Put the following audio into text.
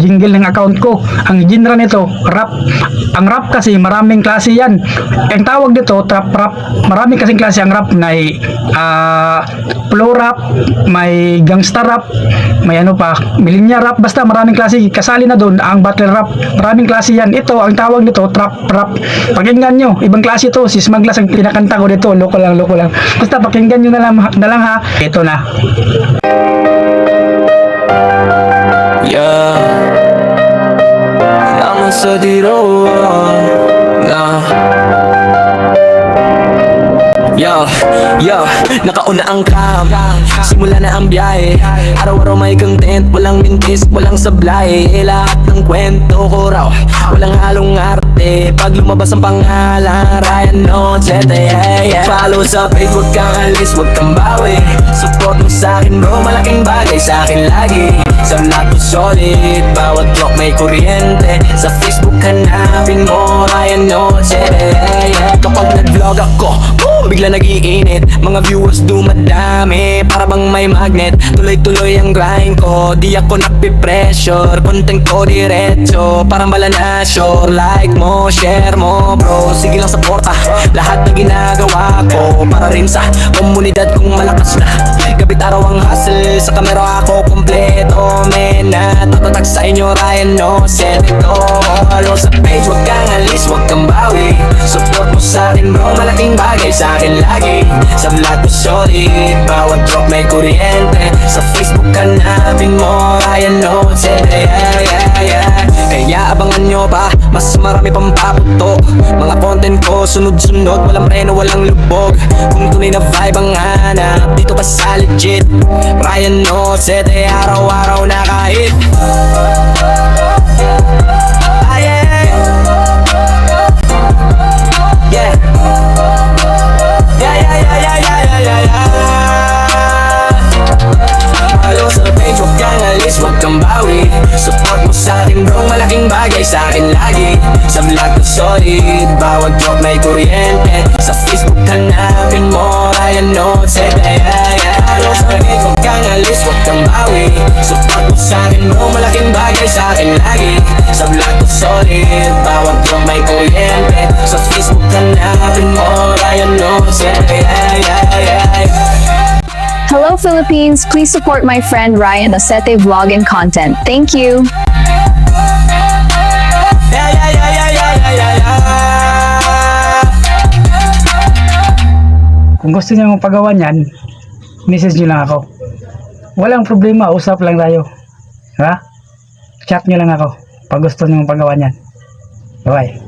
jingle ng account ko. Ang genre nito, rap. Ang rap kasi maraming klase yan. Ang tawag dito, trap rap. Maraming kasing klase ang rap. May flow rap, may gangsta rap, may ano pa, millennial rap. Basta maraming klase. Kasali na doon ang battle rap. Maraming klase yan. Ito, ang tawag nito, trap rap. Pakinggan nyo, ibang klase to. Si Smaglas ang pinakanta ko dito. Loko lang. Basta pakinggan nyo na lang ha. Ito na. Yeah, naman sa diroan na nakauna ang cam, simula na ang biyahe. Araw-araw may content, walang mintis, walang sablay. Lahat ng kwento ko raw, walang halong arte. Pag lumabas ang pangalan, Ryan Nochete, yeah. Follow sa page, huwag kang alis, huwag kang bawi. Support mo sa'kin bro, malaking bagay sa'kin lagi. Sa lahat ko solid, bawat block may kuryente. Sa Facebook hanapin mo, Ryan Nochete, yeah. Kapag nag-vlog ako, bigla nag-iinit, mga viewers dumadami, para bang may magnet. Tuloy-tuloy ang grind ko, di ako napipressure. Content ko diretso, parang bala na sure. Like mo, share mo bro, sige lang supporta. Lahat na ginagawa ko, para rin sa komunidad kong malakas na. Gabit araw ang hustle, sa kamera ako kompleto. Men na tatatag sa inyo, Ryan Nochete ito. Follow sa page, wag kang alis, wag kang bawi. Support mo sa'kin bro, malaking bagay sa'kin lagi. Sa vlog ko solid, bawat drop may kuryente. Sa Facebook hanapin mo, Ryan Nochete, yeah. Kaya abangan nyo pa, mas marami pang paputok. Mga content ko sunod-sunod, walang preno, walang lubog. Kung tunay na vibe ang hanap, dito ka sa legit. Ryan Nochete, araw-araw na kahit wag kang bawi. Support mo sa'kin bro, malaking bagay sa'kin lagi. Sa vlog ko solid, bawat drop may kuryente. Sa Facebook hanapin mo, Ryan Nochete, yeah. Sa page, wag kang alis, wag kang bawi. Support mo sa'kin bro, malaking bagay sa'kin lagi. Sa vlog ko solid, bawat drop may kuryente. Sa Facebook hanapin mo, Ryan Nochete, yeah. Hello Philippines, please support my friend Ryan Nochete vlog and content. Thank you. Kung gusto niyo magpagawa niyan, message niyo lang ako. Walang problema, usap lang tayo. Ha? Chat niyo lang ako pag gusto niyo magpagawa niyan. Bye-bye.